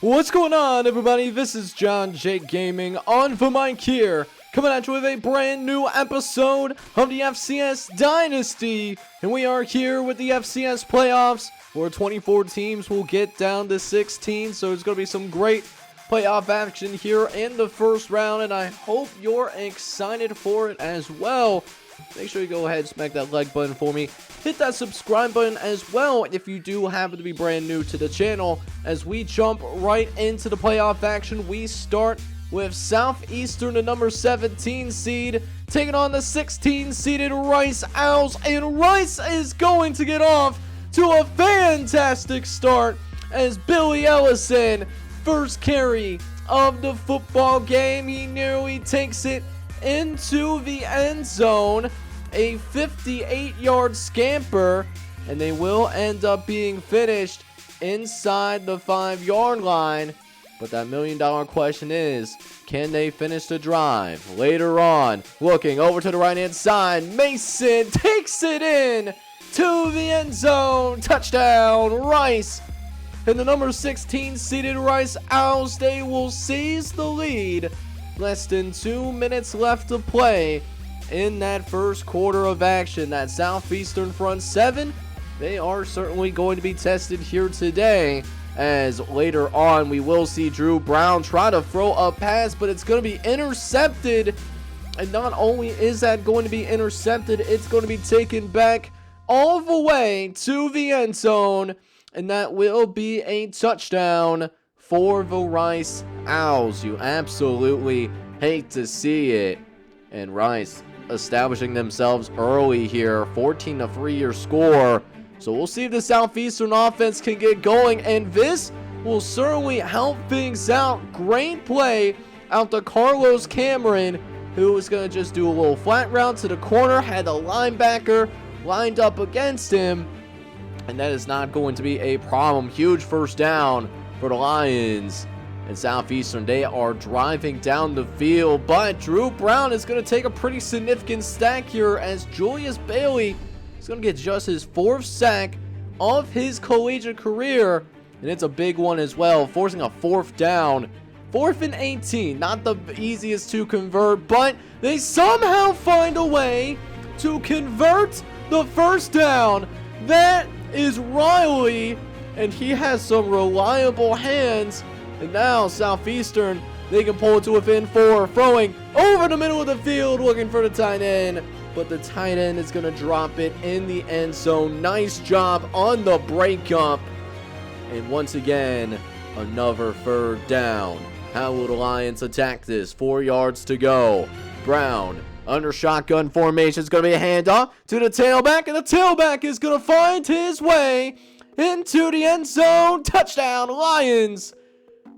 What's going on, everybody? This is John Jake Gaming on the mic here, coming at you with a brand new episode of the FCS Dynasty. And we are here with the FCS playoffs, where 24 teams will get down to 16. So there's going to be some great playoff action here in the first round, and I hope you're excited for it as well. Make sure you go ahead and smack that like button for me. Hit that subscribe button as well if you do happen to be brand new to the channel. As we jump right into the playoff action, we start with Southeastern, the number 17 seed, taking on the 16-seeded Rice Owls. And Rice is going to get off to a fantastic start as Billy Ellison, first carry of the football game, he nearly takes it into the end zone, a 58-yard scamper, and they will end up being finished inside the 5-yard line. But that million-dollar question is, can they finish the drive? Later on, looking over to the right-hand side, Mason takes it in to the end zone. Touchdown, Rice. And the number 16 seeded Rice Owls, they will seize the lead. Less than 2 minutes left to play in that first quarter of action. That Southeastern front seven, they are certainly going to be tested here today, as later on we will see Drew Brown try to throw a pass, but it's going to be intercepted. And not only is that going to be intercepted, it's going to be taken back all the way to the end zone, and that will be a touchdown for the Rice Owls. You absolutely hate to see it. And Rice establishing themselves early here, 14-3 your score. So we'll see if the Southeastern offense can get going, and this will certainly help things out. Great play out to Carlos Cameron, who was going to just do a little flat route to the corner, had the linebacker lined up against him, and that is not going to be a problem. Huge first down for the Lions. And Southeastern, they are driving down the field, but Drew Brown is going to take a pretty significant sack here, as Julius Bailey is going to get just his 4th sack of his collegiate career, and it's a big one as well, forcing a 4th down. 4th and 18, not the easiest to convert, but they somehow find a way to convert the first down. That is Riley, and he has some reliable hands. And now Southeastern, they can pull it to within 4, throwing over the middle of the field, looking for the tight end. But the tight end is going to drop it in the end zone. Nice job on the breakup. And once again, another 3rd down. How will the Lions attack this? 4 yards to go. Brown, under shotgun formation, is going to be a handoff to the tailback. And the tailback is going to find his way into the end zone. Touchdown, Lions.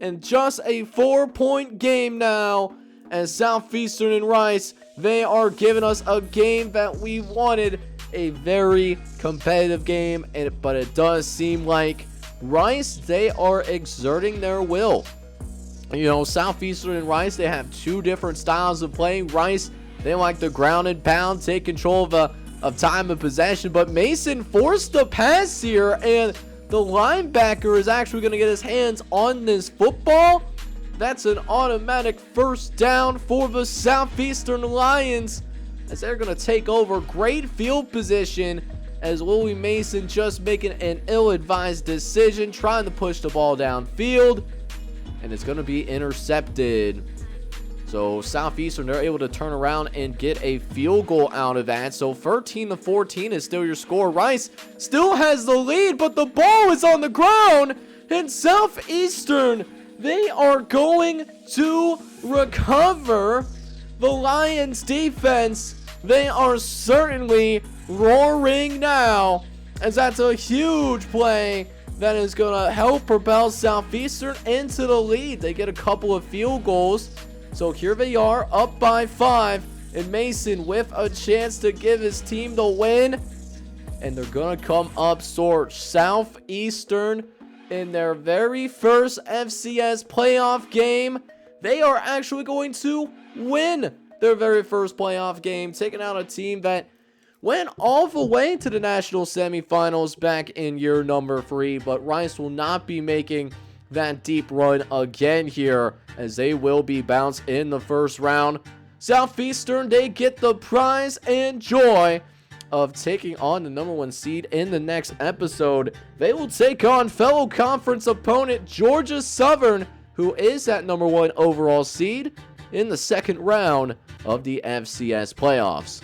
And just a 4-point game now, as Southeastern and Rice, they are giving us a game that we wanted, a very competitive game, but it does seem like Rice, they are exerting their will. You know, Southeastern and Rice, they have 2 different styles of playing. Rice, they like the ground and pound, take control of time of possession, but Mason forced the pass here, and the linebacker is actually going to get his hands on this football. That's an automatic first down for the Southeastern Lions, as they're going to take over. Great field position, as Louis Mason just making an ill-advised decision, trying to push the ball downfield, and it's going to be intercepted. So Southeastern, they're able to turn around and get a field goal out of that. So 13-14 is still your score. Rice still has the lead, but the ball is on the ground. And Southeastern, they are going to recover. The Lions defense, they are certainly roaring now, as that's a huge play that is going to help propel Southeastern into the lead. They get a couple of field goals. So here they are, up by 5, and Mason with a chance to give his team the win. And they're going to come up short. Southeastern, in their very first FCS playoff game, they are actually going to win their very first playoff game, taking out a team that went all the way to the national semifinals back in year number 3. But Rice will not be making that deep run again here, as they will be bounced in the first round. Southeastern, they get the prize and joy of taking on the number 1 seed in the next episode. They will take on fellow conference opponent Georgia Southern, who is that number 1 overall seed, in the second round of the FCS playoffs.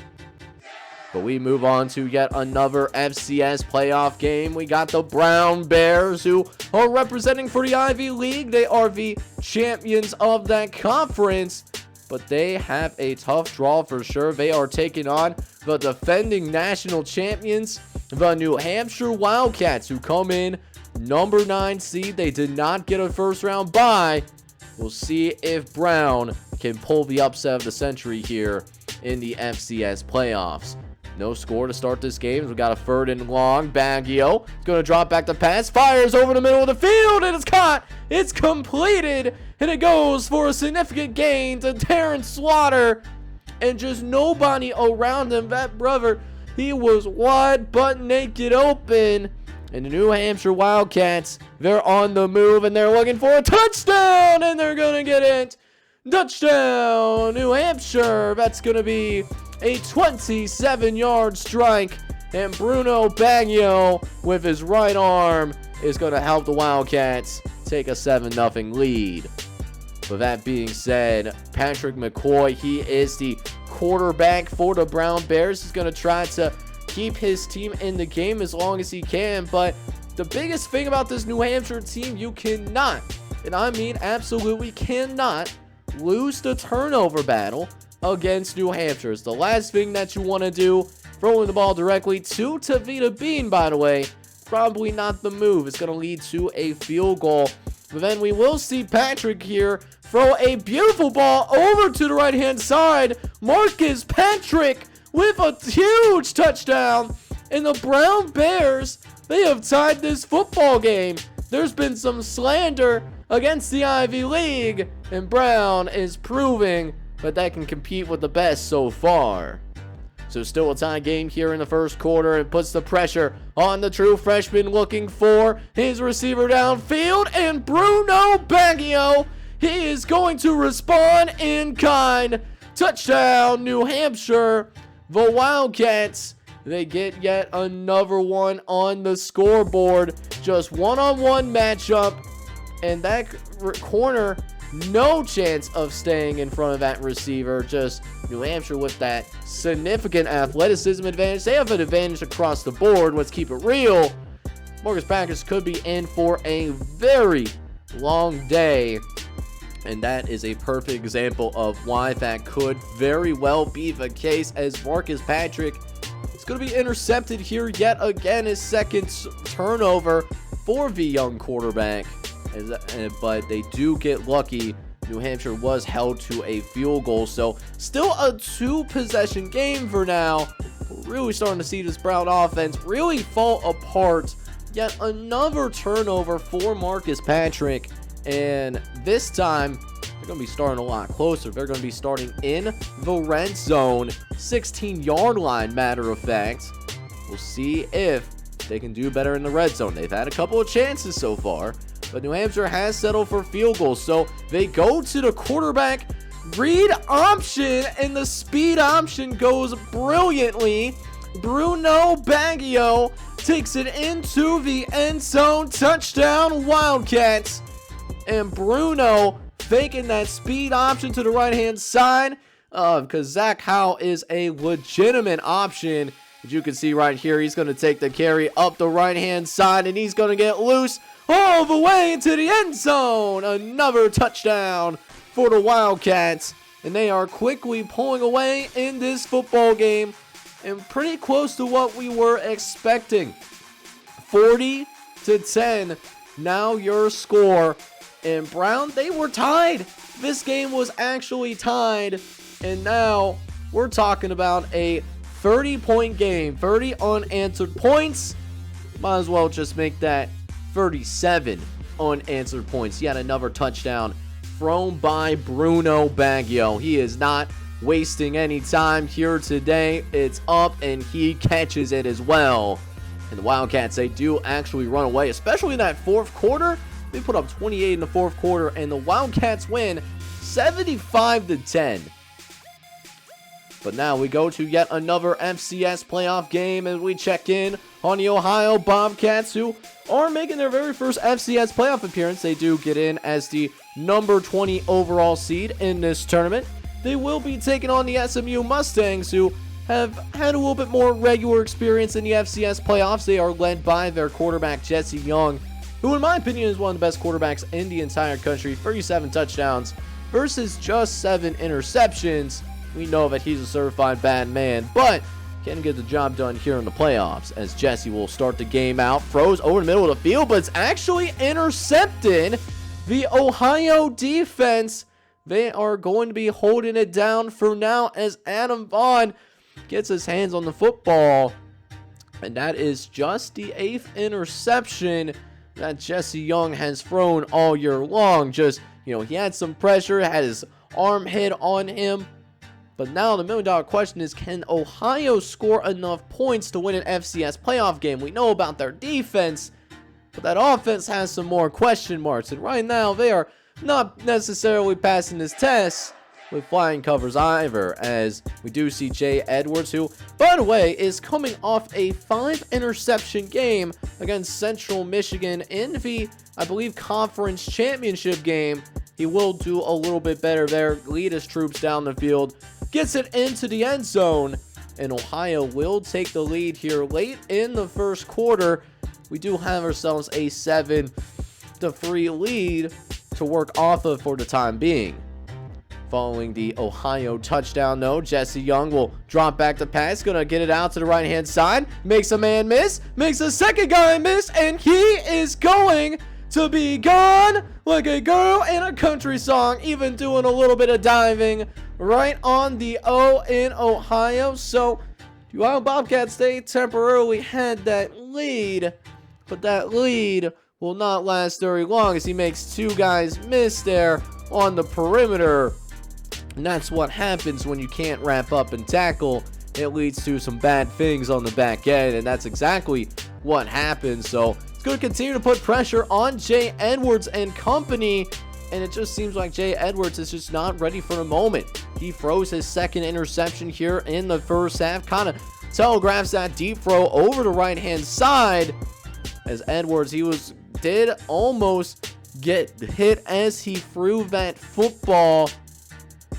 But we move on to yet another FCS playoff game. We got the Brown Bears, who are representing for the Ivy League. They are the champions of that conference, but they have a tough draw for sure. They are taking on the defending national champions, the New Hampshire Wildcats, who come in number 9 seed. They did not get a first round bye. We'll see if Brown can pull the upset of the century here in the FCS playoffs. No score to start this game. We got a 3rd and long. Baggio is going to drop back the pass. Fires over the middle of the field, and it's caught. It's completed, and it goes for a significant gain to Terrence Slaughter. And just nobody around him. That brother, he was wide butt naked open. And the New Hampshire Wildcats, they're on the move, and they're looking for a touchdown, and they're going to get it. Touchdown, New Hampshire. That's going to be a 27-yard strike, and Bruno Baggio with his right arm is going to help the Wildcats take a 7-0 lead. With that being said, Patrick McCoy, he is the quarterback for the Brown Bears. He's going to try to keep his team in the game as long as he can, but the biggest thing about this New Hampshire team, you cannot, and I mean absolutely cannot, lose the turnover battle against New Hampshire. It's the last thing that you want to do. Throwing the ball directly to Tavita Bean, by the way, probably not the move. It's going to lead to a field goal. But then we will see Patrick here throw a beautiful ball over to the right-hand side. Marcus Patrick with a huge touchdown. And the Brown Bears, they have tied this football game. There's been some slander against the Ivy League, and Brown is proving that they can compete with the best so far. So still a tie game here in the first quarter, and puts the pressure on the true freshman looking for his receiver downfield, and Bruno Baggio, he is going to respond in kind. Touchdown, New Hampshire. The Wildcats, they get yet another one on the scoreboard. Just one-on-one matchup, and that corner, no chance of staying in front of that receiver. Just New Hampshire with that significant athleticism advantage. They have an advantage across the board. Let's keep it real. Marcus Packers could be in for a very long day, and that is a perfect example of why that could very well be the case, as Marcus Patrick is going to be intercepted here yet again. His second turnover for the young quarterback. But they do get lucky. New Hampshire was held to a field goal, so still a 2-possession game for now. We're really starting to see this Brown offense really fall apart. Yet another turnover for Marcus Patrick, and this time they're going to be starting a lot closer. They're going to be starting in the red zone, 16-yard line, matter of fact. We'll see if they can do better in the red zone. They've had a couple of chances so far, but New Hampshire has settled for field goals. So they go to the quarterback read option, and the speed option goes brilliantly. Bruno Baggio takes it into the end zone. Touchdown, Wildcats. And Bruno faking that speed option to the right-hand side, because Zach Howe is a legitimate option. As you can see right here, he's going to take the carry up the right-hand side, and he's going to get loose all the way into the end zone. Another touchdown for the Wildcats, and they are quickly pulling away in this football game, and pretty close to what we were expecting. 40-10, now your score. And Brown, they were tied. This game was actually tied, and now we're talking about a 30-point game, 30 unanswered points. Might as well just make that 37 unanswered points. Yet another touchdown thrown by Bruno Baggio. He is not wasting any time here today. It's up, and he catches it as well. And the Wildcats, they do actually run away, especially in that fourth quarter. They put up 28 in the fourth quarter, and the Wildcats win 75-10. But now we go to yet another FCS playoff game as we check in on the Ohio Bobcats, who are making their very first FCS playoff appearance. They do get in as the number 20 overall seed in this tournament. They will be taking on the SMU Mustangs, who have had a little bit more regular experience in the FCS playoffs. They are led by their quarterback, Jesse Young, who in my opinion is one of the best quarterbacks in the entire country. 37 touchdowns versus just 7 interceptions. We know that he's a certified bad man, but can get the job done here in the playoffs as Jesse will start the game out. Throws over the middle of the field, but it's actually intercepted. The Ohio defense, they are going to be holding it down for now as Adam Vaughn gets his hands on the football. And that is just the 8th interception that Jesse Young has thrown all year long. Just, he had some pressure, had his arm hit on him. But now the million-dollar question is, can Ohio score enough points to win an FCS playoff game? We know about their defense, but that offense has some more question marks. And right now, they are not necessarily passing this test with flying covers either, as we do see Jay Edwards, who, by the way, is coming off a 5-interception game against Central Michigan in the, I believe, conference championship game. He will do a little bit better there, lead his troops down the field, gets it into the end zone, and Ohio will take the lead here late in the first quarter. We do have ourselves a 7-3 lead to work off of for the time being. Following the Ohio touchdown, though, Jesse Young will drop back the pass, gonna get it out to the right-hand side, makes a man miss, makes a second guy miss, and he is going to be gone like a girl in a country song, even doing a little bit of diving right on the O in Ohio. So the Ohio Bobcats, they temporarily had that lead, but that lead will not last very long as he makes 2 guys miss there on the perimeter. And that's what happens when you can't wrap up and tackle. It leads to some bad things on the back end, and that's exactly what happened. So it's going to continue to put pressure on Jay Edwards and company, and it just seems like Jay Edwards is just not ready for the moment. He throws his 2nd interception here in the first half, kind of telegraphs that deep throw over the right-hand side, as Edwards, did almost get hit as he threw that football.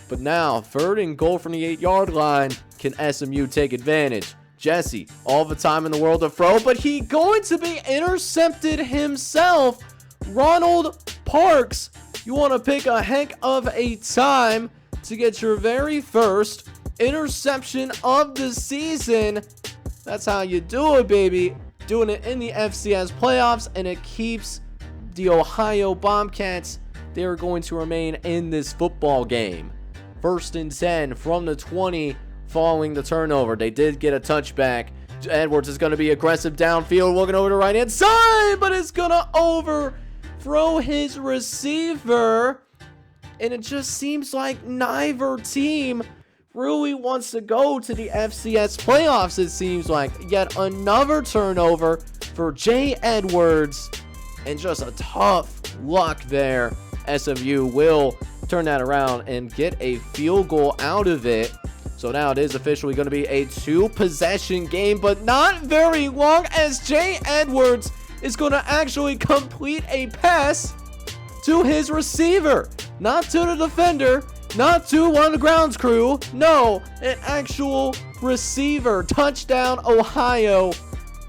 But now, 3rd and goal from the 8-yard line. Can SMU take advantage? Jesse, all the time in the world to throw, but he going to be intercepted himself. Ronald Parks, you want to pick a heck of a time to get your very first interception of the season. That's how you do it, baby. Doing it in the FCS playoffs, and it keeps the Ohio Bobcats. They are going to remain in this football game. 1st and 10 from the 20 following the turnover. They did get a touchback. Edwards is going to be aggressive downfield, looking over the right-hand side, but it's going to overthrow his receiver. And it just seems like neither team really wants to go to the FCS playoffs. It seems like yet another turnover for Jay Edwards, and just a tough luck there. SMU will turn that around and get a field goal out of it. So now it is officially going to be a 2-possession game, but not very long, as Jay Edwards is going to actually complete a pass to his receiver. Not to the defender, not to one of the grounds crew. No, an actual receiver. Touchdown, Ohio.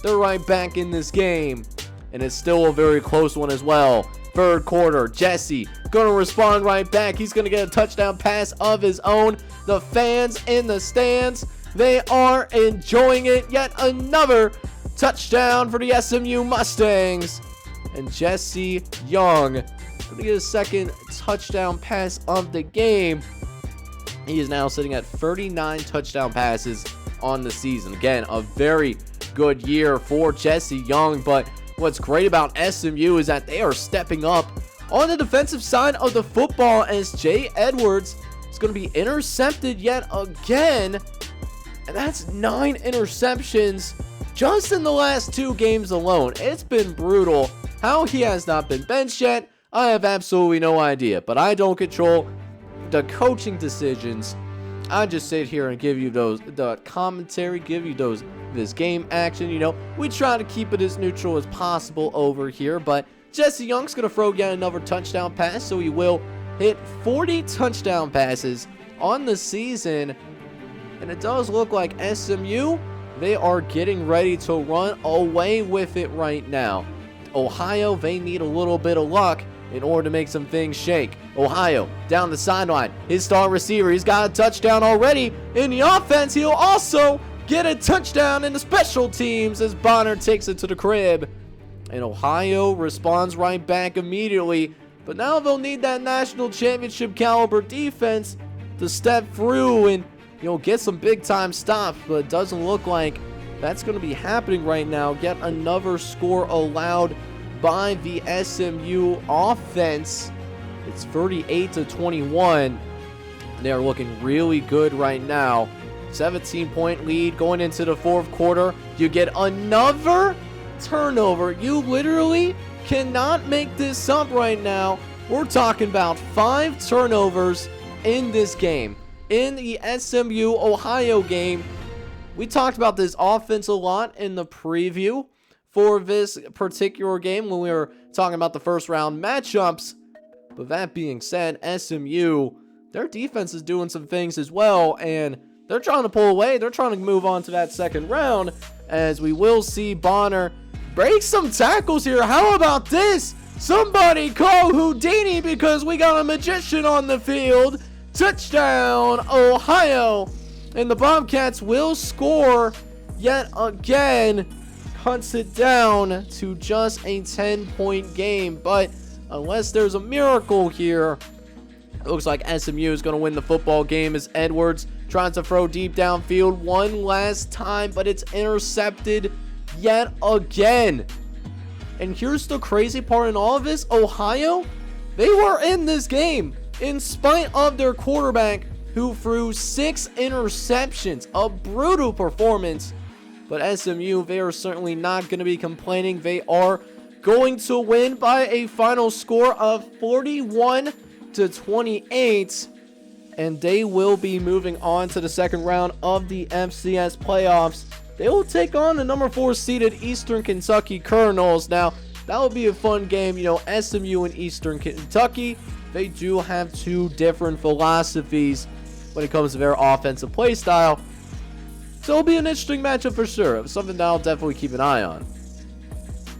They're right back in this game. And it's still a very close one as well. 3rd quarter, Jesse going to respond right back. He's going to get a touchdown pass of his own. The fans in the stands, they are enjoying it. Yet another touchdown for the SMU Mustangs. And Jesse Young going to get his 2nd touchdown pass of the game. He is now sitting at 39 touchdown passes on the season. Again, a very good year for Jesse Young, but what's great about SMU is that they are stepping up on the defensive side of the football, as Jay Edwards is going to be intercepted yet again. And that's 9 interceptions just in the last 2 games alone. It's been brutal How he has not been benched yet, I have absolutely no idea. But I don't control the coaching decisions. I just sit here and give you the commentary, give you this game action. You know, we try to keep it as neutral as possible over here. But Jesse Young's going to throw yet another touchdown pass, so he will hit 40 touchdown passes on the season. And it does look like SMU, they are getting ready to run away with it right now. Ohio, they need a little bit of luck in order to make some things shake. Ohio, down the sideline. His star receiver, he's got a touchdown already. In the offense, he'll also get a touchdown in the special teams as Bonner takes it to the crib. And Ohio responds right back immediately. But now they'll need that national championship caliber defense to step through and, you know, get some big time stops. But it doesn't look like that's going to be happening right now. Yet another score allowed by the SMU offense. It's 38-21. They're looking really good right now. 17-point lead going into the fourth quarter. You get another turnover. You literally cannot make this up right now. We're talking about 5 turnovers in this game. In the SMU Ohio game, we talked about this offense a lot in the preview for this particular game when we were talking about the first round matchups. But that being said, SMU, their defense is doing some things as well, and they're trying to pull away. They're trying to move on to that second round, as we will see Bonner break some tackles here. How about this? Somebody call Houdini because we got a magician on the field. Touchdown, Ohio. And the Bobcats will score yet again. Cuts it down to just a 10-point game. But unless there's a miracle here, it looks like SMU is going to win the football game as Edwards tries to throw deep downfield one last time, but it's intercepted yet again. And here's the crazy part in all of this. Ohio, they were in this game in spite of their quarterback who threw 6 interceptions. A brutal performance. But SMU, they are certainly not going to be complaining. They are going to win by a final score of 41-28. And they will be moving on to the second round of the FCS playoffs. They will take on the number 4 seeded Eastern Kentucky Colonels. Now, that will be a fun game. You know, SMU and Eastern Kentucky, they do have 2 different philosophies when it comes to their offensive play style. So it'll be an interesting matchup for sure. It's something that I'll definitely keep an eye on.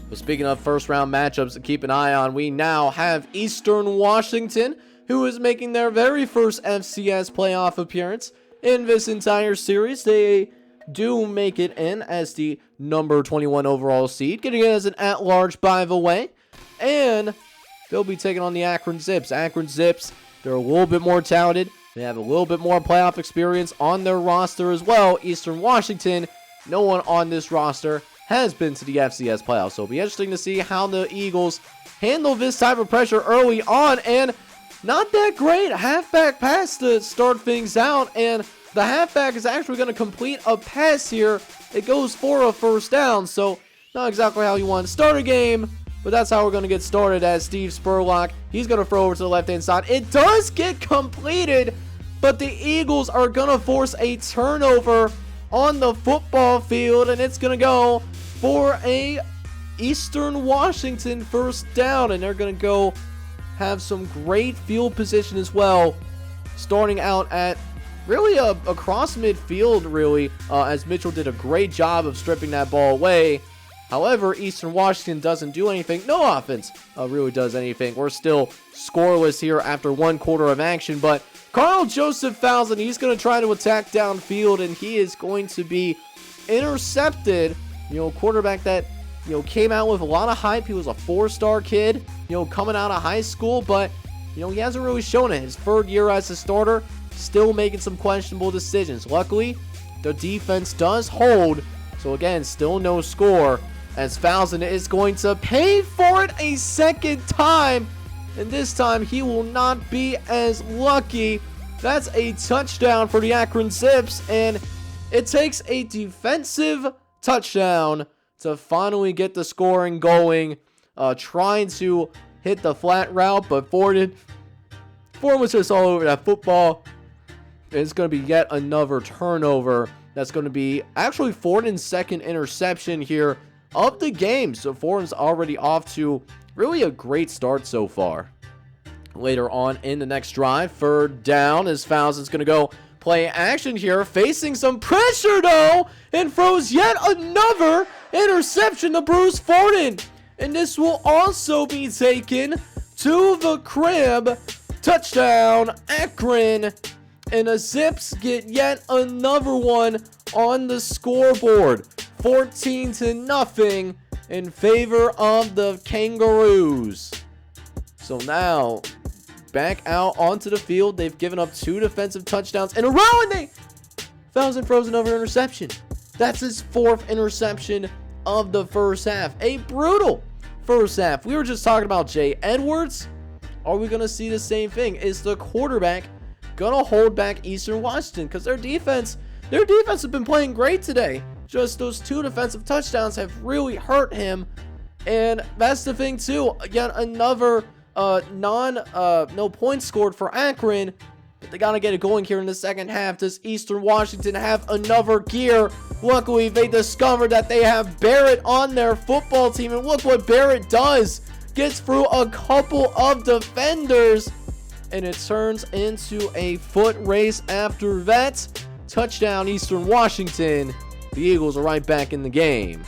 But speaking of first round matchups to keep an eye on, we now have Eastern Washington, who is making their very first FCS playoff appearance in this entire series. They do make it in as the number 21 overall seed, getting it as an at-large, by the way. And they'll be taking on the Akron Zips. Akron Zips, they're a little bit more talented. They have a little bit more playoff experience on their roster as well. Eastern Washington, no one on this roster has been to the FCS playoffs. So it'll be interesting to see how the Eagles handle this type of pressure early on. And not that great halfback pass to start things out. And the halfback is actually going to complete a pass here. It goes for a first down. So not exactly how you want to start a game, but that's how we're going to get started as Steve Spurlock. He's going to throw over to the left-hand side. It does get completed, but the Eagles are going to force a turnover on the football field, and it's going to go for a Eastern Washington first down, and they're going to go have some great field position as well, starting out at really across midfield, really, as Mitchell did a great job of stripping that ball away. However, Eastern Washington doesn't do anything. No offense really does anything. We're still scoreless here after 1 quarter of action. But Carl Joseph Falzon, he's going to try to attack downfield, and he is going to be intercepted. You know, quarterback that, you know, came out with a lot of hype. He was a 4-star kid, you know, coming out of high school. But, you know, he hasn't really shown it. His 3rd year as a starter, still making some questionable decisions. Luckily, the defense does hold. So, again, still no score, as Falzon is going to pay for it a second time. And this time, he will not be as lucky. That's a touchdown for the Akron Zips. And it takes a defensive touchdown to finally get the scoring going trying to hit the flat route, but Ford was just all over that football. It's going to be yet another turnover. That's going to be actually Fortin's second interception here of the game. So Fortin's already off to really a great start so far. Later on in the next drive, third down as Fouls going to go play action here, facing some pressure though, and throws yet another interception to Bruce Fortin. And this will also be taken to the crib. Touchdown, Akron. And the Zips get yet another one on the scoreboard. 14-0 in favor of the Kangaroos. So now, back out onto the field. They've given up 2 defensive touchdowns in a row, and Fouls throws another interception. That's his 4th interception of the first half. A brutal first half. We were just talking about Jay Edwards. Are we going to see the same thing? Is the quarterback going to hold back Eastern Washington? Because their defense has been playing great today. Just those 2 defensive touchdowns have really hurt him. And that's the thing too. Yet another no points scored for Akron. But they got to get it going here in the second half. Does Eastern Washington have another gear? Luckily, they discovered that they have Barrett on their football team. And look what Barrett does. Gets through a couple of defenders. And it turns into a foot race after that. Touchdown, Eastern Washington. The Eagles are right back in the game.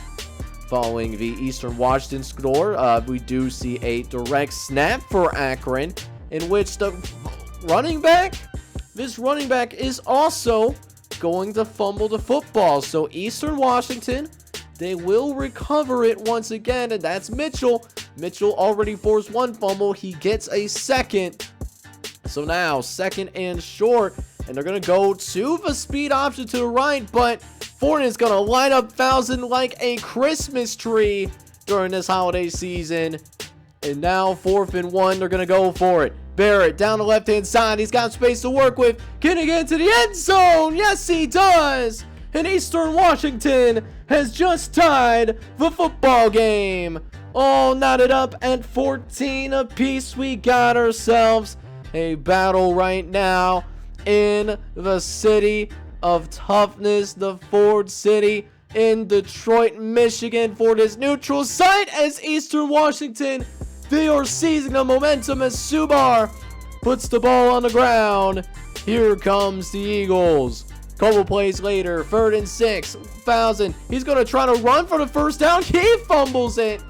Following the Eastern Washington score, we do see a direct snap for Akron, in which the running back is also going to fumble the football. So Eastern Washington, they will recover it once again, and that's Mitchell. Mitchell already forced 1 fumble. He gets a second. So now, 2nd and short, and they're going to go to the speed option to the right, but Fortin is going to light up Fouls like a Christmas tree during this holiday season. And now 4th and 1, they're going to go for it. Barrett down the left-hand side. He's got space to work with. Can he get into the end zone? Yes, he does. And Eastern Washington has just tied the football game. All knotted up at 14 apiece. We got ourselves a battle right now in the city of toughness, the Ford City in Detroit, Michigan, for this neutral site as Eastern Washington, they are seizing the momentum as Subar puts the ball on the ground. Here comes the Eagles. Couple plays later, 3rd and 6, Fouls. He's going to try to run for the first down. He fumbles it,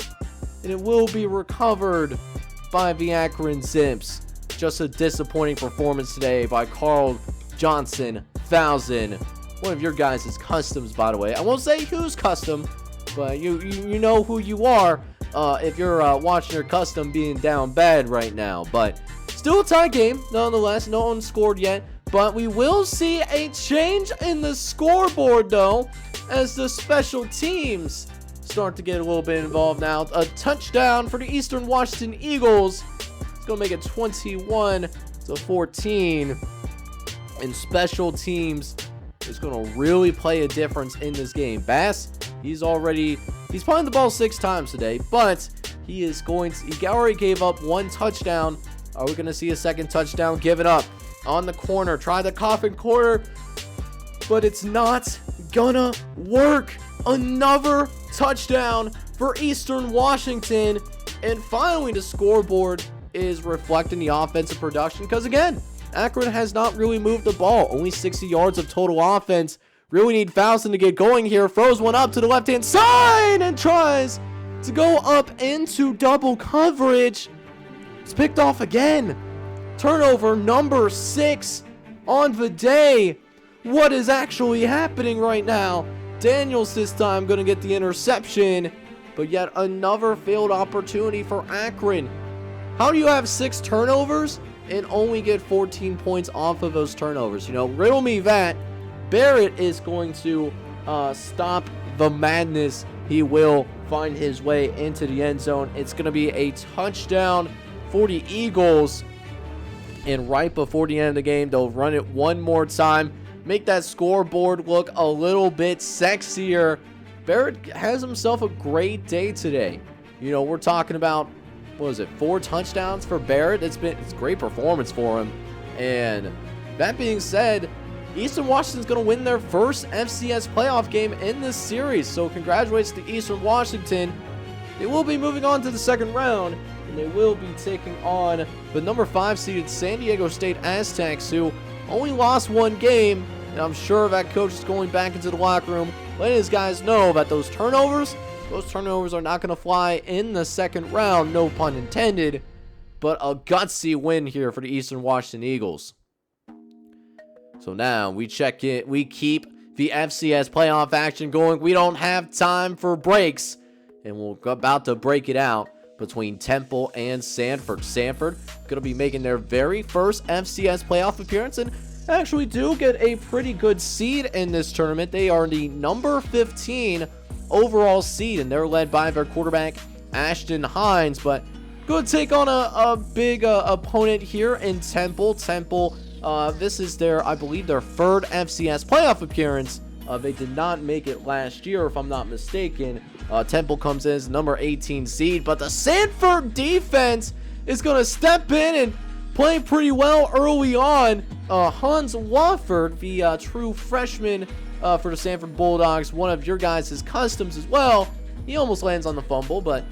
and it will be recovered by the Akron Zips. Just a disappointing performance today by Carl Johnson Fouls. One of your guys' customs, by the way. I won't say whose custom, but you know who you are if you're watching your custom being down bad right now. But still a tie game, nonetheless. No one scored yet. But we will see a change in the scoreboard, though, as the special teams start to get a little bit involved now. A touchdown for the Eastern Washington Eagles. It's going to make it 21-14. And special teams is going to really play a difference in this game. Bass, he's playing the ball 6 times today, but he already gave up 1 touchdown. Are we going to see a second touchdown given up? On the corner, try the coffin corner, but it's not gonna work. Another touchdown for Eastern Washington, and finally the scoreboard is reflecting the offensive production, because again, Akron has not really moved the ball. Only 60 yards of total offense. Really need Fouls to get going here. Throws one up to the left-hand side and tries to go up into double coverage. It's picked off again. Turnover number 6 on the day. What is actually happening right now? Daniels this time going to get the interception, but yet another failed opportunity for Akron. How do you have 6 turnovers and only get 14 points off of those turnovers? Riddle me that. Barrett is going to stop the madness. He will find his way into the end zone. It's going to be a touchdown for the Eagles. And right before the end of the game, they'll run it one more time. Make that scoreboard look a little bit sexier. Barrett has himself a great day today. we're talking about, what was it, 4 touchdowns for Barrett. It's a great performance for him. And that being said, Eastern Washington's going to win their first FCS playoff game in this series. So congratulations to Eastern Washington. They will be moving on to the second round, and they will be taking on the number 5 seeded San Diego State Aztecs, who only lost 1 game. And I'm sure that coach is going back into the locker room, letting his guys know that those turnovers are not going to fly in the second round, no pun intended. But a gutsy win here for the Eastern Washington Eagles. So now we check it. We keep the FCS playoff action going. We don't have time for breaks, and we're about to break it out between Temple and Samford. Samford going to be making their very first FCS playoff appearance, and actually do get a pretty good seed in this tournament. They are the number 15 overall seed, and they're led by their quarterback Ashton Hines. But good take on a big opponent here in Temple. This is I believe their 3rd FCS playoff appearance. They did not make it last year, if I'm not mistaken. Temple comes in as number 18 seed, but the Samford defense is going to step in and play pretty well early on. Hans Wofford, the true freshman for the Samford Bulldogs, one of your guys' customs as well. He almost lands on the fumble, but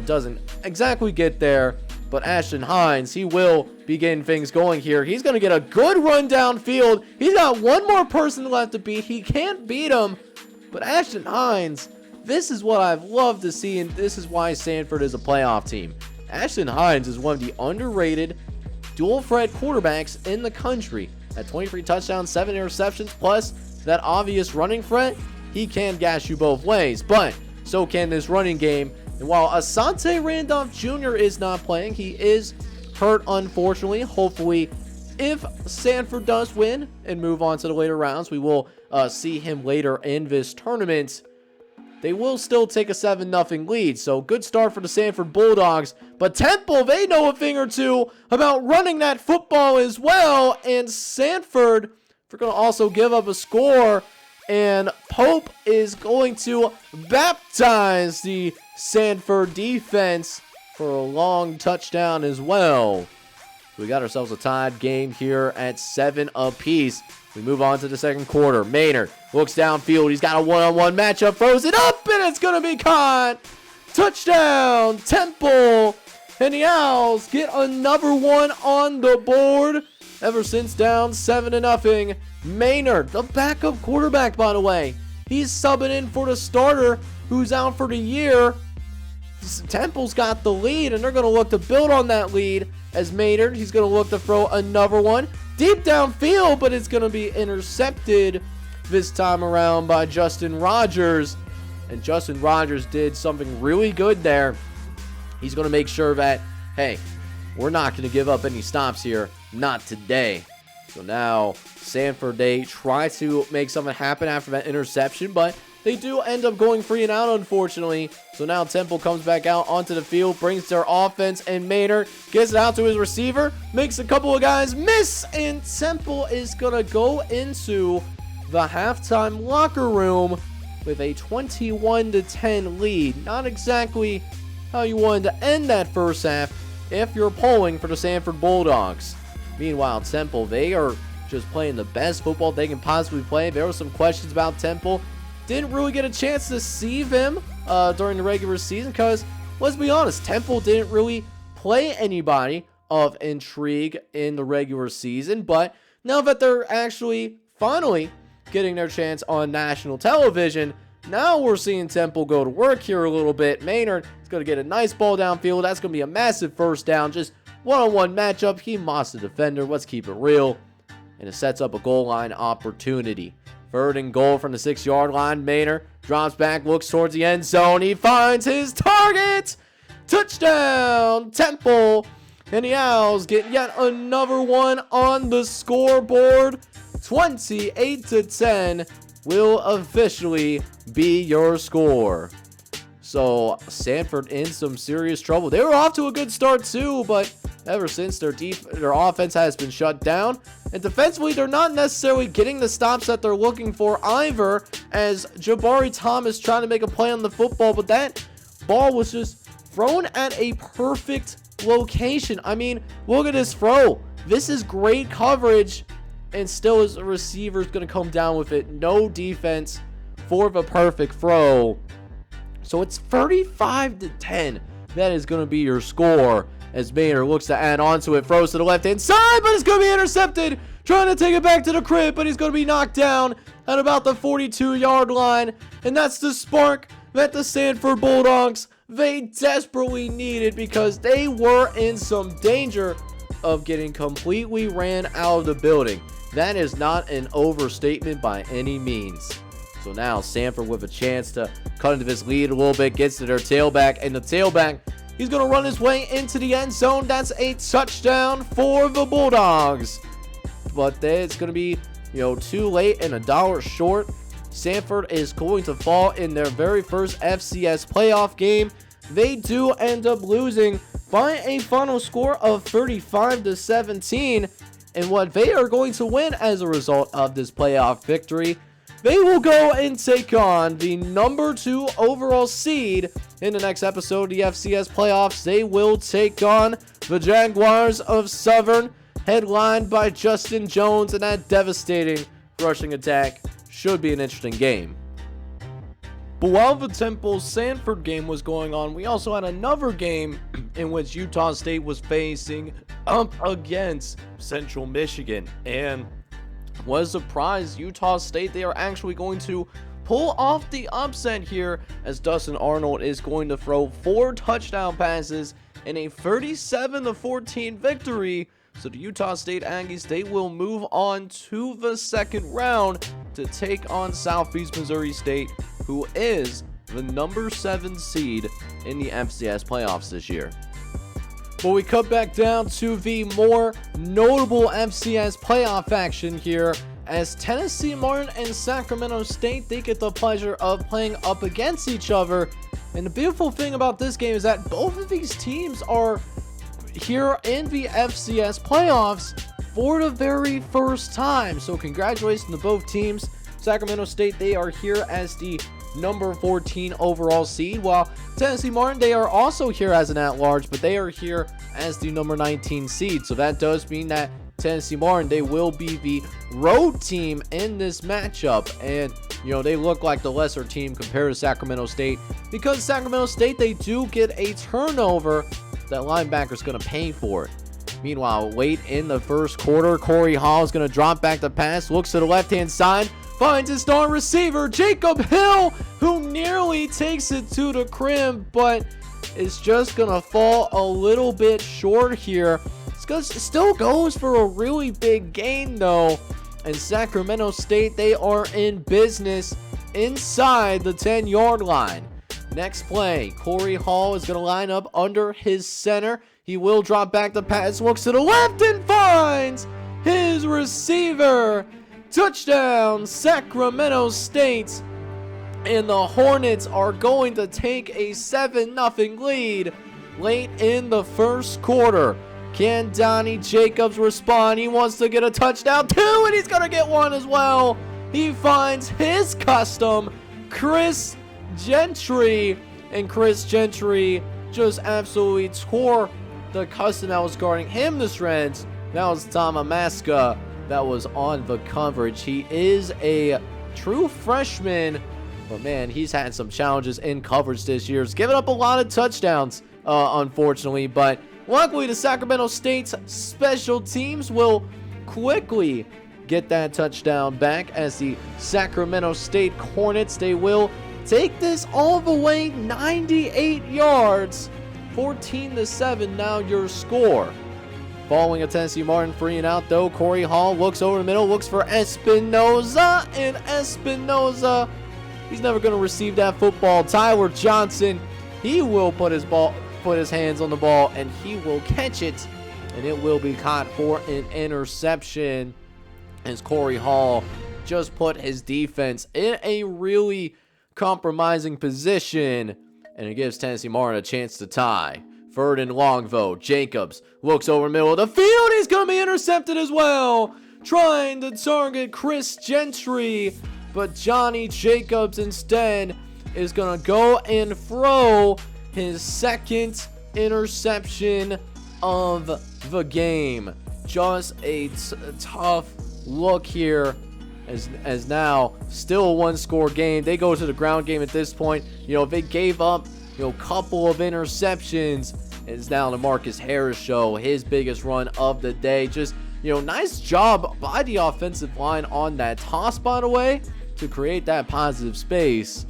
doesn't exactly get there. But Ashton Hines, he will be getting things going here. He's going to get a good run downfield. He's got one more person left to beat. He can't beat him. But Ashton Hines, this is what I've loved to see, and this is why Samford is a playoff team. Ashton Hines is one of the underrated dual threat quarterbacks in the country. At 23 touchdowns, 7 interceptions, plus that obvious running threat, he can gash you both ways. But so can this running game. And while Asante Randolph Jr. is not playing, he is hurt, unfortunately. Hopefully, if Samford does win and move on to the later rounds, we will see him later in this tournament. They will still take a 7-0 lead, so good start for the Samford Bulldogs. But Temple, they know a thing or two about running that football as well. And Samford, they're going to also give up a score. And Pope is going to baptize the Samford defense for a long touchdown as well. We got ourselves a tied game here at 7 apiece. We move on to the second quarter. Maynard looks downfield. He's got a one-on-one matchup. Throws it up, and it's going to be caught. Touchdown, Temple. And the Owls get another one on the board. Ever since down 7-0. Maynard, the backup quarterback, by the way. He's subbing in for the starter, who's out for the year. Temple's got the lead, and they're going to look to build on that lead as Maynard. He's going to look to throw another one deep downfield, but it's going to be intercepted this time around by Justin Rogers. And Justin Rogers did something really good there. He's going to make sure that, hey, we're not going to give up any stops here. Not today. So now Samford, they try to make something happen after that interception, but they do end up going 3 and out, unfortunately. So now Temple comes back out onto the field, brings their offense, and Maynard gets it out to his receiver, makes a couple of guys miss, and Temple is going to go into the halftime locker room with a 21-10 lead. Not exactly how you wanted to end that first half if you're polling for the Samford Bulldogs. Meanwhile, Temple, they are just playing the best football they can possibly play. There were some questions about Temple. Didn't really get a chance to see them during the regular season because, let's be honest, Temple didn't really play anybody of intrigue in the regular season. But now that they're actually finally getting their chance on national television, now we're seeing Temple go to work here a little bit. Maynard is going to get a nice ball downfield. That's going to be a massive first down. Just one-on-one matchup. He mossed the defender. Let's keep it real. And it sets up a goal line opportunity. 3rd and goal from the 6-yard line. Maynard drops back, looks towards the end zone. He finds his target. Touchdown, Temple. And the Owls get yet another one on the scoreboard. 28-10 will officially be your score. So Samford in some serious trouble. They were off to a good start too, but ever since their offense has been shut down, and defensively they're not necessarily getting the stops that they're looking for either, as Jabari Thomas trying to make a play on the football, but that ball was just thrown at a perfect location. I mean, look at this throw. This is great coverage, and still his receiver's going to come down with it. No defense for the perfect throw. So it's 35-10. That is going to be your score as Maynard looks to add on to it. Throws to the left-hand side, but it's going to be intercepted. Trying to take it back to the crib, but he's going to be knocked down at about the 42-yard line. And that's the spark that the Samford Bulldogs, they desperately needed, because they were in some danger of getting completely ran out of the building. That is not an overstatement by any means. So now Samford with a chance to cut into this lead a little bit, gets to their tailback, and the tailback, he's going to run his way into the end zone. That's a touchdown for the Bulldogs. But it's going to be, too late and $1 short. Samford is going to fall in their very first FCS playoff game. They do end up losing by a final score of 35-17. And what they are going to win as a result of this playoff victory, they will go and take on the number 2 overall seed in the next episode of the FCS playoffs. They will take on the Jaguars of Southern, headlined by Justin Jones, and that devastating rushing attack should be an interesting game. But while the Temple Samford game was going on, we also had another game in which Utah State was facing up against Central Michigan. And what a surprise, Utah State, they are actually going to pull off the upset here, as Dustin Arnold is going to throw 4 touchdown passes in a 37-14 victory. So the Utah State Aggies, they will move on to the second round to take on Southeast Missouri State, who is the number 7 seed in the FCS playoffs this year. But we cut back down to the more notable FCS playoff action here, as Tennessee Martin and Sacramento State, they get the pleasure of playing up against each other. And the beautiful thing about this game is that both of these teams are here in the FCS playoffs for the very first time. So congratulations to both teams. Sacramento State, they are here as the number 14 overall seed, while Tennessee Martin, they are also here as an at-large, but they are here as the number 19 seed. So that does mean that Tennessee Martin, they will be the road team in this matchup, and they look like the lesser team compared to Sacramento State, because Sacramento State, they do get a turnover that linebacker's going to pay for it. Meanwhile, late in the first quarter, Corey Hall is going to drop back the pass, looks to the left-hand side, finds his star receiver, Jacob Hill, who nearly takes it to the crib, but is just going to fall a little bit short here. It still goes for a really big gain, though. And Sacramento State, they are in business inside the 10-yard line. Next play, Corey Hall is going to line up under his center. He will drop back the pass, looks to the left, and finds his receiver. Touchdown, Sacramento State. And the Hornets are going to take a 7-0 lead late in the first quarter. Can Donnie Jacobs respond? He wants to get a touchdown too, and he's going to get one as well. He finds his custom, Chris Gentry, and Chris Gentry just absolutely tore the custom that was guarding him to shreds. That was Tom Amaska that was on the coverage. He is a true freshman, but man, he's had some challenges in coverage this year. He's given up a lot of touchdowns, unfortunately, but luckily the Sacramento State's special teams will quickly get that touchdown back, as the Sacramento State Hornets, they will take this all the way 98 yards. 14-7 now your score. Following a Tennessee Martin 3 and out, though, Corey Hall looks over the middle, looks for Espinoza, and Espinoza, he's never going to receive that football. Tyler Johnson, he will put his hands on the ball, and he will catch it, and it will be caught for an interception, as Corey Hall just put his defense in a really compromising position, and it gives Tennessee Martin a chance to tie. Third and long, though. Jacobs looks over the middle of the field. He's going to be intercepted as well. Trying to target Chris Gentry, but Johnny Jacobs instead is going to go and throw his second interception of the game. Just a tough look here as now still a one-score game. They go to the ground game at this point. If they gave up, a couple of interceptions, it's now the Marcus Harris show, his biggest run of the day. Just, nice job by the offensive line on that toss, by the way, to create that positive space.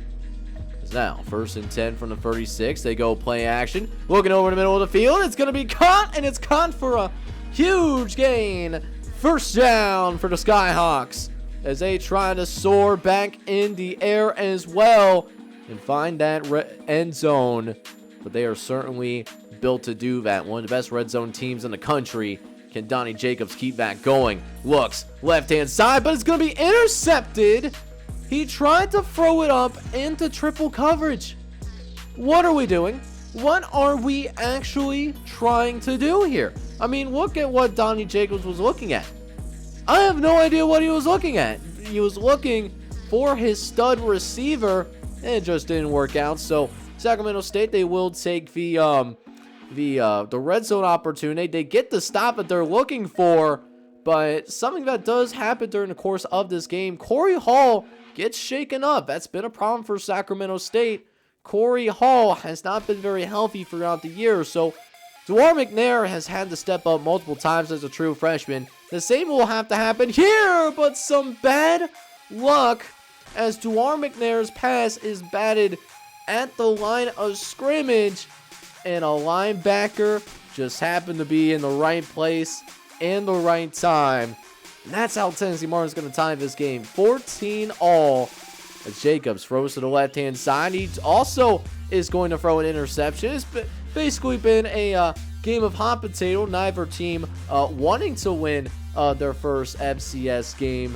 Now, 1st and 10 from the 36. They go play action. Looking over the middle of the field. It's going to be caught, and it's caught for a huge gain. First down for the Skyhawks as they try to soar back in the air as well and find that end zone. But they are certainly built to do that. One of the best red zone teams in the country. Can Donnie Jacobs keep that going? Looks left-hand side, but it's going to be intercepted. He tried to throw it up into triple coverage. What are we doing? What are we actually trying to do here? I mean, look at what Donnie Jacobs was looking at. I have no idea what he was looking at. He was looking for his stud receiver, and it just didn't work out. So Sacramento State, they will take the red zone opportunity. They get the stop that they're looking for, but something that does happen during the course of this game, Corey Hall gets shaken up. That's been a problem for Sacramento State. Corey Hall has not been very healthy throughout the year, so Dwar McNair has had to step up multiple times as a true freshman. The same will have to happen here, but some bad luck as Dwar McNair's pass is batted at the line of scrimmage, and a linebacker just happened to be in the right place and the right time. And that's how Tennessee Martin's going to tie this game. 14-all as Jacobs throws to the left-hand side. He also is going to throw an interception. It's basically been a game of hot potato. Neither team wanting to win their first FCS game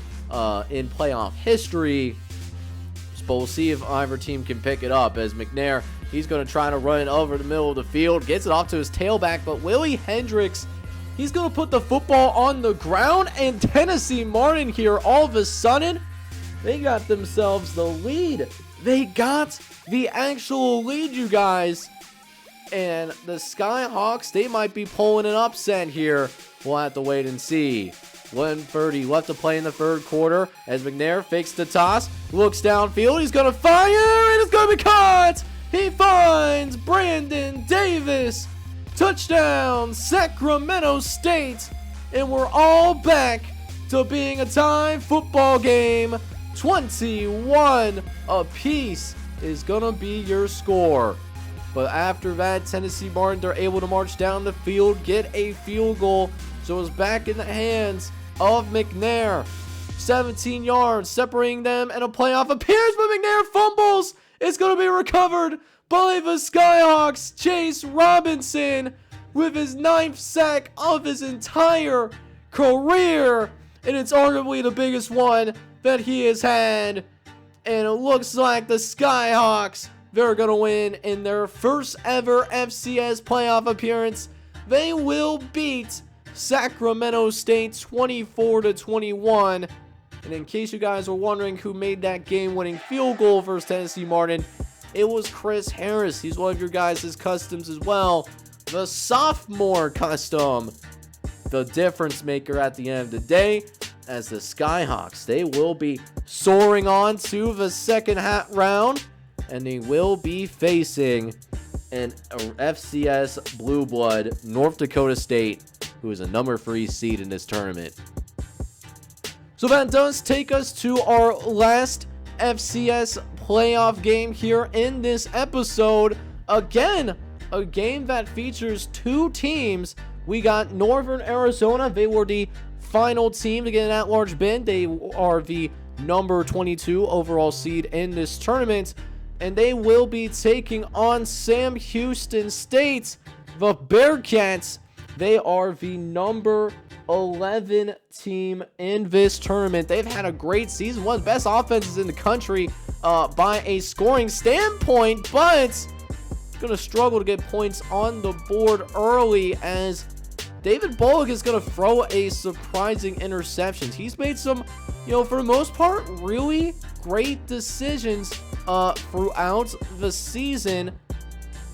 in playoff history. But we'll see if either team can pick it up as McNair, he's going to try to run it over the middle of the field. Gets it off to his tailback, but Willie Hendricks, he's going to put the football on the ground, and Tennessee Martin here, all of a sudden, they got themselves the lead. They got the actual lead, you guys. And the Skyhawks, they might be pulling an upset here. We'll have to wait and see. 1:30 left to play in the third quarter as McNair fakes the toss, looks downfield, he's going to fire, and it's going to be caught. He finds Brandon Davis. Touchdown, Sacramento State. And we're all back to being a tie football game. 21 apiece is going to be your score. But after that, Tennessee Martin, they're able to march down the field, get a field goal. So it's back in the hands of McNair. 17 yards separating them, and a playoff appearance, but McNair fumbles. It's going to be recovered by the Skyhawks. Chase Robinson with his 9th sack of his entire career. And it's arguably the biggest one that he has had. And it looks like the Skyhawks, they're going to win in their first ever FCS playoff appearance. They will beat Sacramento State 24-21. And in case you guys were wondering who made that game-winning field goal versus Tennessee Martin, it was Chris Harris. He's one of your guys' customs as well. The sophomore custom. The difference maker at the end of the day, as the Skyhawks, they will be soaring on to the second round, and they will be facing an FCS blue blood, North Dakota State, who is a number 3 seed in this tournament. So that does take us to our last FCS playoff game here in this episode. Again, a game that features 2 teams. We got Northern Arizona. They were the final team to get an at-large bid. They are the number 22 overall seed in this tournament, and they will be taking on Sam Houston State. The Bearcats, they are the number 11 team in this tournament. They've had a great season, one of the best offenses in the country by a scoring standpoint, but going to struggle to get points on the board early as David Bullock is going to throw a surprising interception. He's made some, for the most part, really great decisions throughout the season.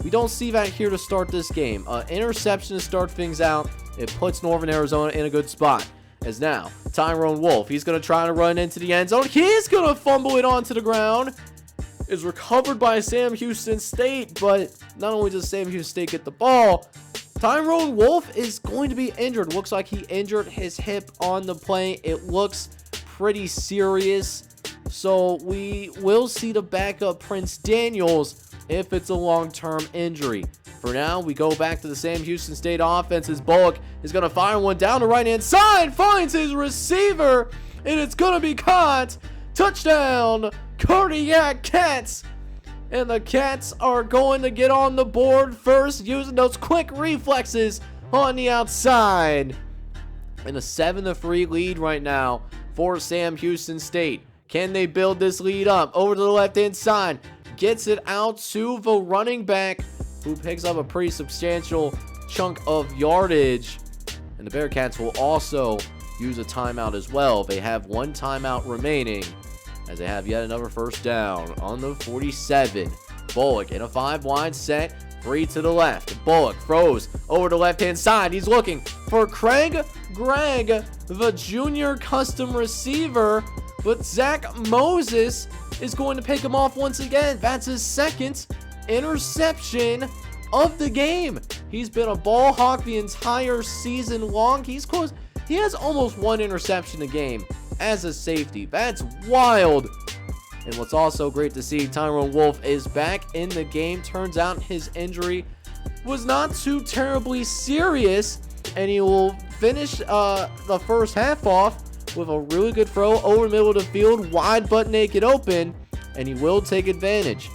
we don't see that here to start this game. Interception to start things out. It puts Northern Arizona in a good spot. As now, Tyrone Wolf, he's going to try to run into the end zone. He's going to fumble it onto the ground. Is recovered by Sam Houston State, but not only does Sam Houston State get the ball, Tyrone Wolf is going to be injured. Looks like he injured his hip on the play. It looks pretty serious. So we will see the backup Prince Daniels if it's a long-term injury. For now, we go back to the Sam Houston State offense as Bullock is going to fire one down the right-hand side, finds his receiver, and it's going to be caught. Touchdown, Cardiac Cats. And the Cats are going to get on the board first using those quick reflexes on the outside. And a 7-3 lead right now for Sam Houston State. Can they build this lead up? Over to the left-hand side. Gets it out to the running back, who picks up a pretty substantial chunk of yardage. And the Bearcats will also use a timeout as well. They have one timeout remaining as they have yet another first down on the 47. Bullock in a 5-wide set, 3 to the left. Bullock throws over the left-hand side. He's looking for Craig Gregg, the junior custom receiver, but Zach Moses is going to pick him off once again. That's his second interception of the game. He's been a ball hawk the entire season long. He has almost one interception a game as a safety. That's wild. And what's also great to see, Tyrone Wolf is back in the game. Turns out his injury was not too terribly serious, and he will finish the first half off with a really good throw over the middle of the field, wide butt naked open, and he will take advantage.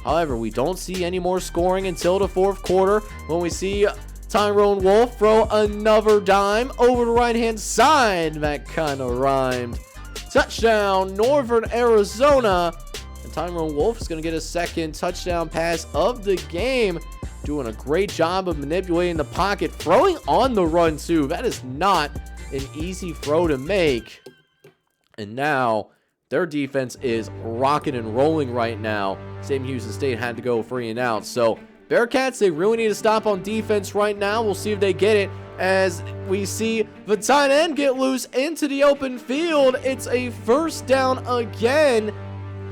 However, we don't see any more scoring until the fourth quarter when we see Tyrone Wolf throw another dime over the right-hand side. That kind of rhymed. Touchdown, Northern Arizona. And Tyrone Wolf is going to get a second touchdown pass of the game. Doing a great job of manipulating the pocket, throwing on the run too. That is not an easy throw to make. And now their defense is rocking and rolling right now. Sam Houston State had to go 3 and out. So Bearcats, they really need to stop on defense right now. We'll see if they get it as we see the tight end get loose into the open field. It's a first down again.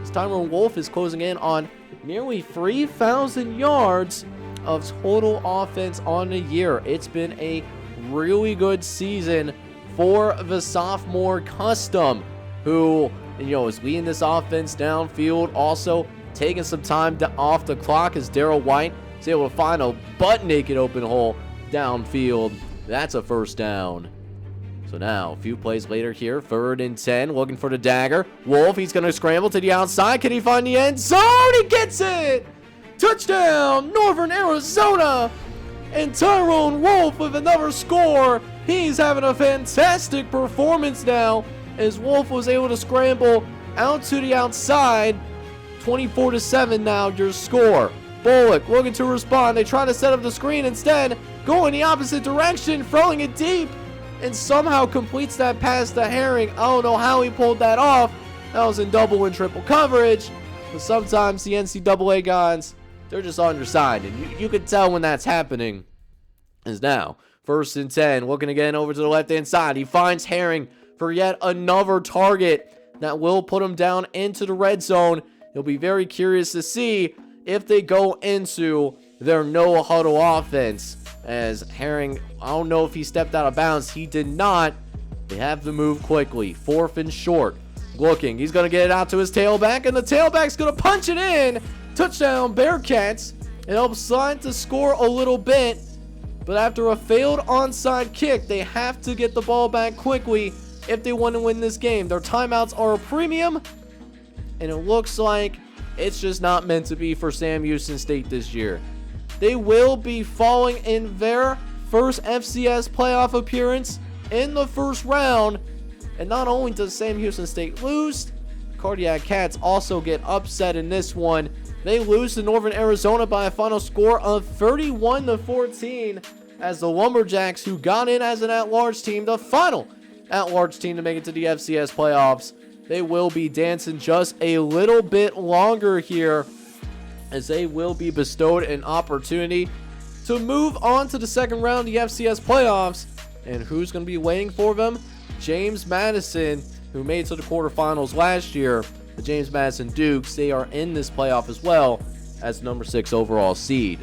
As Tyrone Wolf is closing in on nearly 3,000 yards of total offense on the year. It's been a really good season for the sophomore custom, who, is leading this offense downfield, also taking some time off the clock as Darrell White is able to find a butt-naked open hole downfield. That's a first down. So now, a few plays later here, 3rd and 10, looking for the dagger. Wolf, he's going to scramble to the outside. Can he find the end zone? He gets it! Touchdown, Northern Arizona! And Tyrone Wolf with another score. He's having a fantastic performance now as Wolf was able to scramble out to the outside. 24-7 now, your score. Bullock looking to respond. They try to set up the screen instead. Going the opposite direction, throwing it deep, and somehow completes that pass to Herring. I don't know how he pulled that off. That was in double and triple coverage. But sometimes the NCAA guys, they're just on your side, and you can tell when that's happening. Is now 1st and 10, looking again over to the left-hand side. He finds Herring for yet another target that will put him down into the red zone. He'll be very curious to see if they go into their no-huddle offense, as Herring, I don't know if he stepped out of bounds. He did not. They have to move quickly. 4th and short. Looking. He's going to get it out to his tailback, and the tailback's going to punch it in. Touchdown, Bearcats. It helps slide to score a little bit, but after a failed onside kick, they have to get the ball back quickly if they want to win this game. Their timeouts are a premium, and it looks like it's just not meant to be for Sam Houston State this year. They will be falling in their first FCS playoff appearance in the first round. And not only does Sam Houston State lose, Cardiac Cats also get upset in this one. They lose to Northern Arizona by a final score of 31-14 as the Lumberjacks, who got in as an at-large team, the final at-large team to make it to the FCS playoffs, they will be dancing just a little bit longer here as they will be bestowed an opportunity to move on to the second round of the FCS playoffs. And who's going to be waiting for them? James Madison, who made it to the quarterfinals last year. The James Madison Dukes, they are in this playoff as well as number 6 overall seed.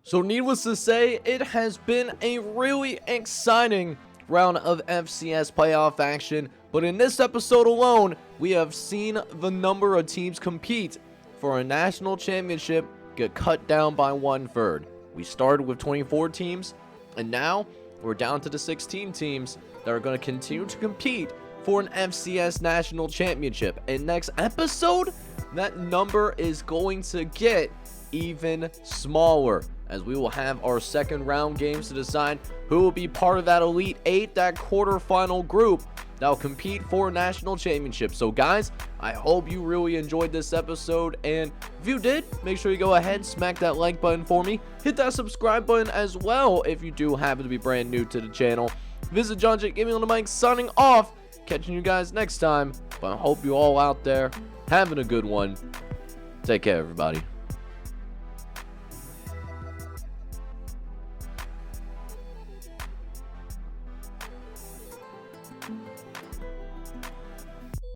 So needless to say, it has been a really exciting round of FCS playoff action. But in this episode alone, we have seen the number of teams compete for a national championship get cut down by 1/3. We started with 24 teams, and now we're down to the 16 teams that are going to continue to compete for an FCS national championship. And next episode, that number is going to get even smaller, as we will have our second round games to decide who will be part of that Elite 8, that quarterfinal group that will compete for a national championship. So guys, I hope you really enjoyed this episode, and if you did, make sure you go ahead, smack that like button for me, hit that subscribe button as well if you do happen to be brand new to the channel. This is John J. Gaming on the mic, signing off, catching you guys next time, but I hope you all out there having a good one. Take care, everybody.